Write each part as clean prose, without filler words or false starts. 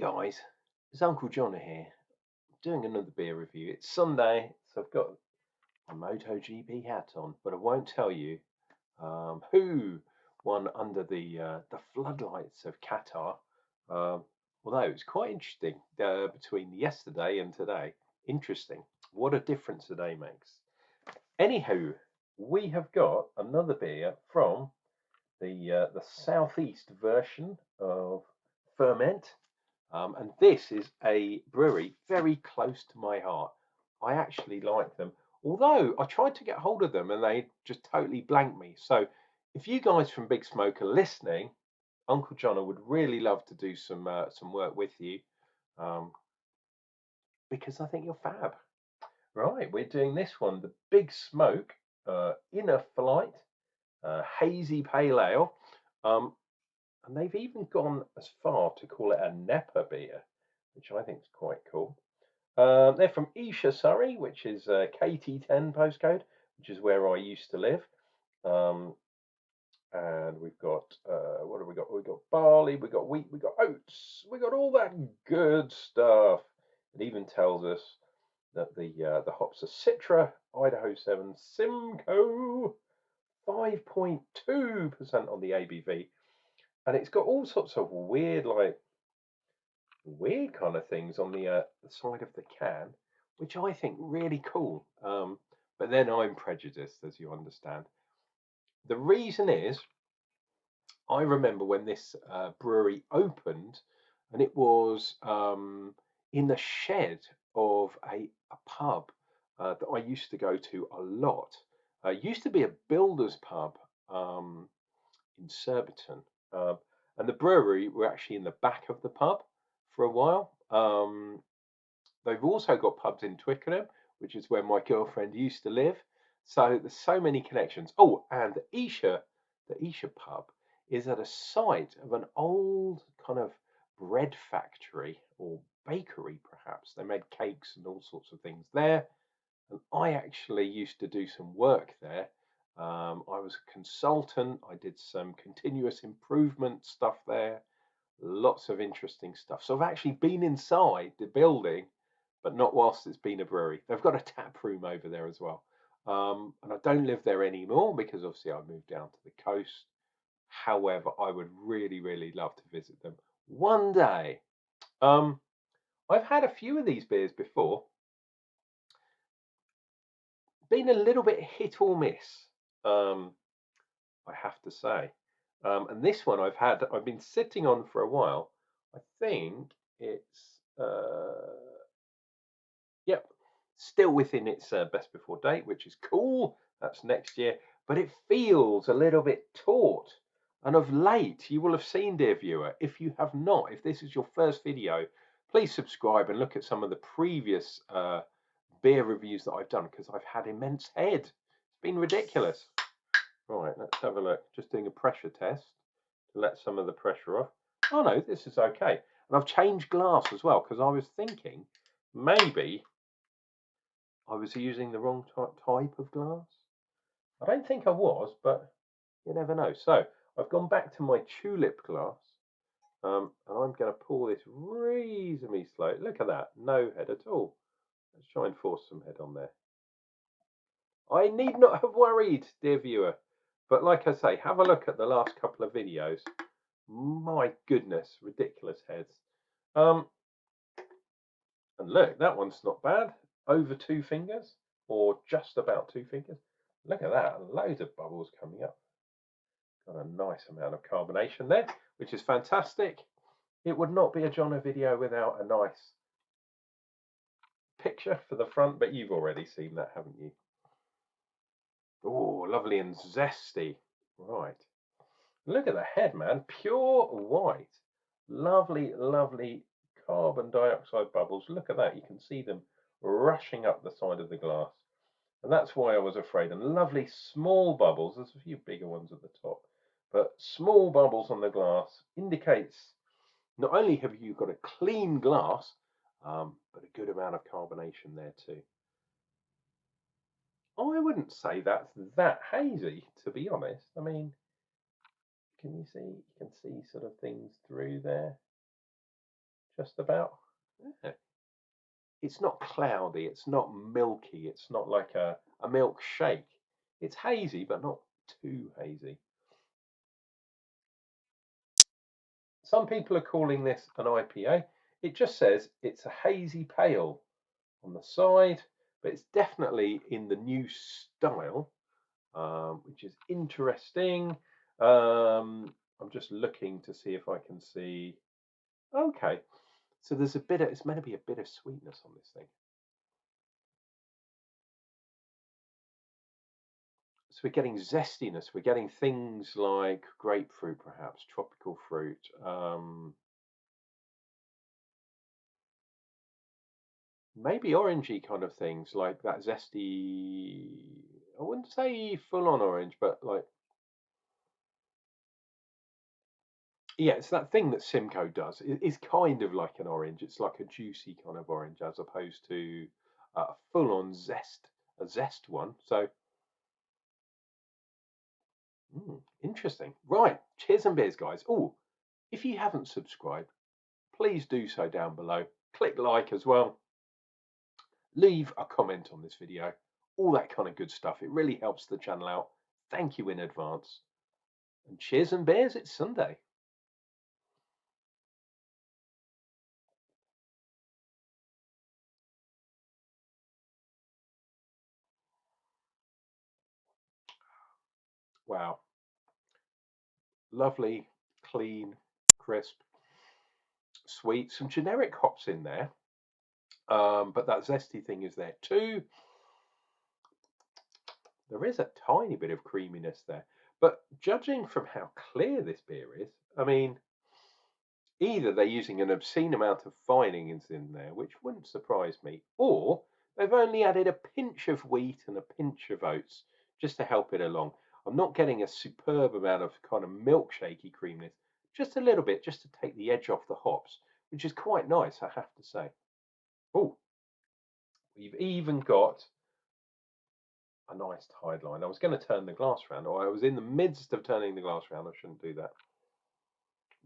Guys, it's Unclejona here, doing another beer review. It's Sunday, so I've got my MotoGP hat on, but I won't tell you who won under the floodlights of Qatar. Um, Although it's quite interesting between yesterday and today. Interesting. What a difference a day makes. Anywho, we have got another beer from the southeast version of Ferment. And this is a brewery very close to my heart. I actually like them, although I tried to get hold of them and they just totally blanked me. So if you guys from Big Smoke are listening, Unclejona would really love to do some work with you, um, because I think you're fab. Right, we're doing this one, the Big Smoke Inner Flight Hazy Pale Ale. Um, and they've even gone as far to call it a Napa beer, which I think is quite cool. They're from Esher, Surrey, which is KT10 postcode, which is where I used to live. And we've got, what have we got? We've got barley, we've got wheat, we've got oats, we've got all that good stuff. It even tells us that the hops are Citra, Idaho 7, Simcoe, 5.2% on the ABV. And it's got all sorts of weird kind of things on the side of the can, which I think really cool. But then I'm prejudiced, as you understand. The reason is, I remember when this brewery opened, and it was in the shed of a pub that I used to go to a lot. It used to be a builder's pub in Surbiton. And the brewery were actually in the back of the pub for a while. They've also got pubs in Twickenham, which is where my girlfriend used to live. So there's so many connections. Oh, and the Esher pub is at a site of an old kind of bread factory or bakery, perhaps. They made cakes and all sorts of things there. And I actually used to do some work there. I was a consultant. I did some continuous improvement stuff there. Lots of interesting stuff. So I've actually been inside the building, but not whilst it's been a brewery. They've got a tap room over there as well. And I don't live there anymore because obviously I moved down to the coast. However, I would really, really love to visit them one day. I've had a few of these beers before. Been a little bit hit or miss, I have to say. And this one I've been sitting on for a while. I think it's yep, still within its best before date, which is cool. That's next year, but it feels a little bit taut. And of late, you will have seen, dear viewer, if you have not, if this is your first video, please subscribe and look at some of the previous beer reviews that I've done, because I've had immense head. It's been ridiculous. Right, let's have a look. Just doing a pressure test to let some of the pressure off. Oh no, this is okay. And I've changed glass as well, because I was thinking maybe I was using the wrong type of glass. I don't think I was, but you never know. So I've gone back to my tulip glass, and I'm going to pour this reasonably slow. Look at that, no head at all. Let's try and force some head on there. I need not have worried, dear viewer. But like I say, have a look at the last couple of videos. My goodness, ridiculous heads. And look, that one's not bad. Over 2 fingers, or just about 2 fingers. Look at that, loads of bubbles coming up. Got a nice amount of carbonation there, which is fantastic. It would not be a Jono video without a nice picture for the front, but you've already seen that, haven't you? Oh, lovely and zesty. Right. Look at the head, man. Pure white. Lovely, lovely carbon dioxide bubbles. Look at that. You can see them rushing up the side of the glass. And that's why I was afraid. And lovely small bubbles. There's a few bigger ones at the top. But small bubbles on the glass indicates not only have you got a clean glass, but a good amount of carbonation there too. I wouldn't say that's that hazy, to be honest. I mean, can you see? You can see sort of things through there. just about. Yeah. It's not cloudy, it's not milky, it's not like a milkshake. It's hazy, but not too hazy. Some people are calling this an IPA. It just says it's a hazy pale on the side, but it's definitely in the new style, which is interesting. I'm just looking to see if I can see. Okay, so there's a bit of, it's meant to be a bit of sweetness on this thing. So we're getting zestiness. We're getting things like grapefruit, perhaps tropical fruit. Maybe orangey kind of things, like that zesty. I wouldn't say full on orange, but like, yeah, it's that thing that Simcoe does. It's kind of like an orange. It's like a juicy kind of orange, as opposed to a full on zest, a zest one. So interesting. Right, cheers and beers, guys. Oh, if you haven't subscribed, please do so down below. Click like as well. Leave a comment on this video. All that kind of good stuff. It really helps the channel out. Thank you in advance. And cheers and beers, it's Sunday. Wow. Lovely, clean, crisp, sweet. Some generic hops in there. But that zesty thing is there too. There is a tiny bit of creaminess there. But judging from how clear this beer is, I mean, either they're using an obscene amount of finings in there, which wouldn't surprise me, or they've only added a pinch of wheat and a pinch of oats just to help it along. I'm not getting a superb amount of kind of milkshakey creaminess, just a little bit, just to take the edge off the hops, which is quite nice, I have to say. Oh, we've even got a nice tide line. I was going to turn the glass around, or I was in the midst of turning the glass around. I shouldn't do that.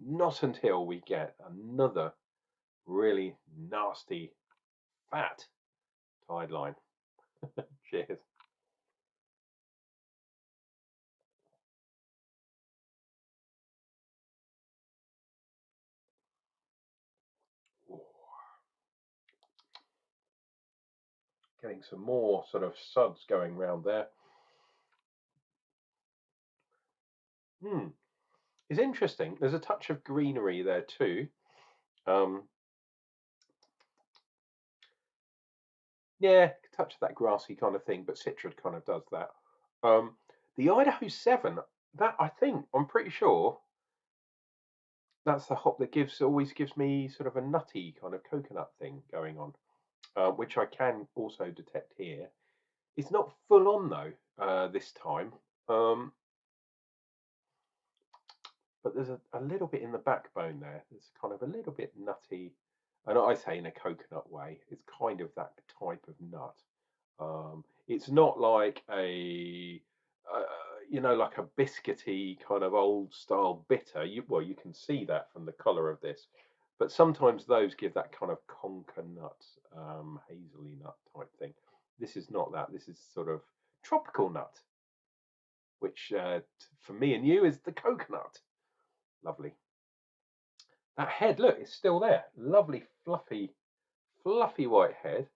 Not until we get another really nasty, fat tide line. Cheers. Getting some more sort of suds going round there. It's interesting. There's a touch of greenery there too. Yeah, touch of that grassy kind of thing, but Citra kind of does that. The Idaho 7, that I think, I'm pretty sure that's the hop that always gives me sort of a nutty kind of coconut thing going on, which I can also detect here. It's not full on though this time, but there's a little bit in the backbone there. It's kind of a little bit nutty, and I say in a coconut way. It's kind of that type of nut. It's not like uh, like a biscuity kind of old style bitter. Well, you can see that from the colour of this, but sometimes those give that kind of conker nut, hazely nut type thing. This is not that. This is sort of tropical nut, which for me and you is the coconut. Lovely. That head, look, it's still there. Lovely, fluffy white head.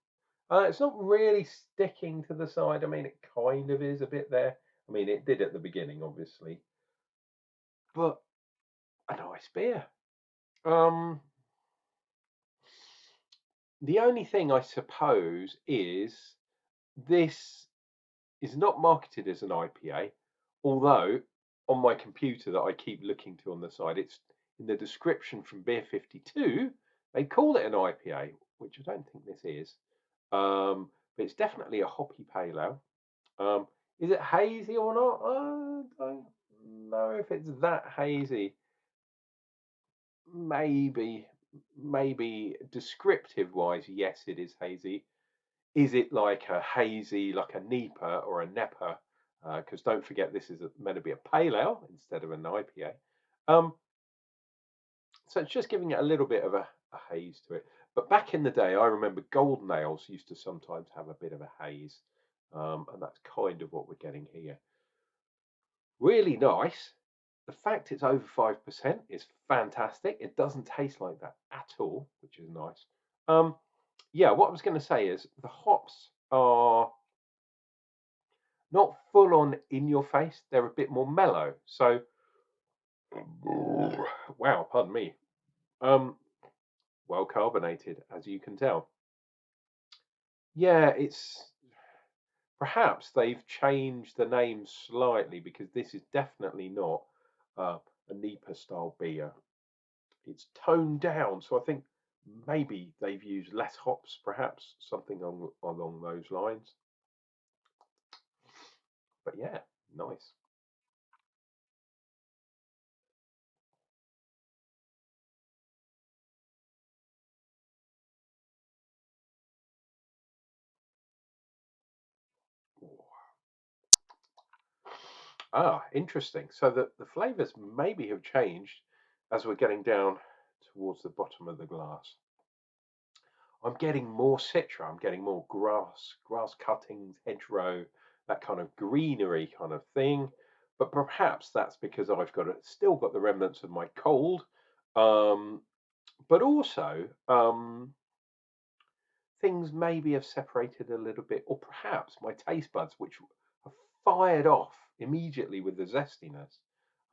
It's not really sticking to the side. I mean, it kind of is a bit there. I mean, it did at the beginning, obviously, but a nice beer. The only thing I suppose is this is not marketed as an IPA, although on my computer that I keep looking to on the side, it's in the description from Beer 52. They call it an IPA, which I don't think this is. But it's definitely a hoppy pale ale. Is it hazy or not? I don't know if it's that hazy. Maybe, descriptive wise, yes, it is hazy. Is it like a hazy, like a NEPA or a NEPA? Because don't forget, this is meant to be a pale ale instead of an IPA. So it's just giving it a little bit of a haze to it. But back in the day, I remember golden ales used to sometimes have a bit of a haze, and that's kind of what we're getting here. Really nice. The fact it's over 5% is fantastic. It doesn't taste like that at all, which is nice. Um, yeah, what I was going to say is the hops are not full on in your face. They're a bit more mellow. So, wow, pardon me. Um, well carbonated, as you can tell. Yeah, it's perhaps they've changed the name slightly because this is definitely not uh, a NEPA style beer. It's toned down, so I think maybe they've used less hops, perhaps something along those lines. But yeah, nice. Ah, interesting. So the flavors maybe have changed as we're getting down towards the bottom of the glass. I'm getting more citra. I'm getting more grass cuttings, hedgerow, that kind of greenery kind of thing. But perhaps that's because I've still got the remnants of my cold, um, but also things maybe have separated a little bit, or perhaps my taste buds, which have fired off immediately with the zestiness,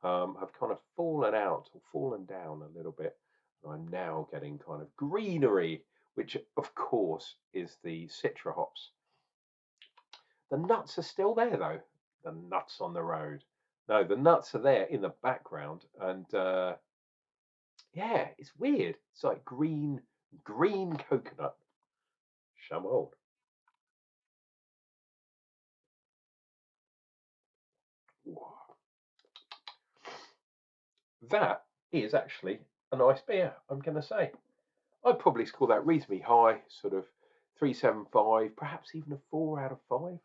have kind of fallen out or fallen down a little bit. And I'm now getting kind of greenery, which of course is the citra hops. The nuts are still there though. The nuts on the road. No, the nuts are there in the background, and yeah, it's weird. It's like green coconut. Shamold. That is actually a nice beer, I'm going to say. I'd probably score that reasonably high, sort of 3.75, perhaps even a 4 out of 5.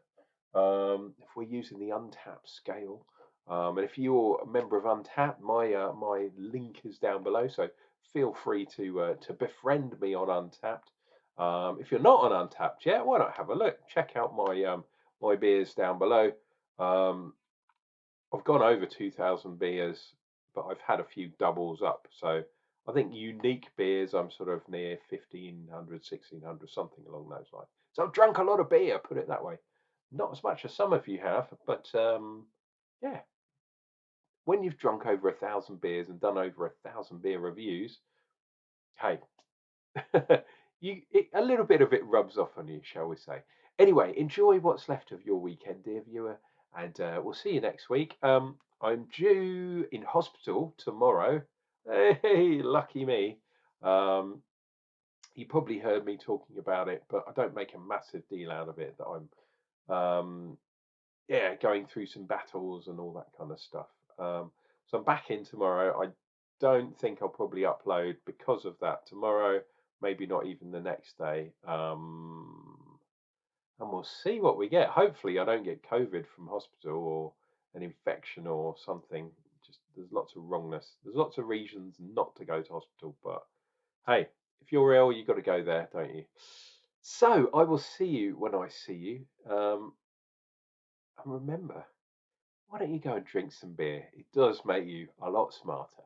If we're using the Untapped scale. And if you're a member of Untapped, my link is down below, so feel free to befriend me on Untapped. If you're not on Untapped yet, why not have a look? Check out my beers down below. Um, I've gone over 2,000 beers, but I've had a few doubles up. So I think unique beers, I'm sort of near 1,500, 1,600, something along those lines. So I've drunk a lot of beer, put it that way. Not as much as some of you have, but yeah, when you've drunk over 1,000 beers and done over 1,000 beer reviews, hey, a little bit of it rubs off on you, shall we say. Anyway, enjoy what's left of your weekend, dear viewer, and we'll see you next week. I'm due in hospital tomorrow. Hey, lucky me. Um, you probably heard me talking about it, but I don't make a massive deal out of it that yeah, going through some battles and all that kind of stuff. So I'm back in tomorrow. I don't think I'll probably upload because of that tomorrow. Maybe not even the next day. And we'll see what we get. Hopefully, I don't get COVID from hospital or an infection or something. Just there's lots of wrongness. There's lots of reasons not to go to hospital, but hey, if you're ill, you've got to go there, don't you? So I will see you when I see you. And remember, why don't you go and drink some beer? It does make you a lot smarter.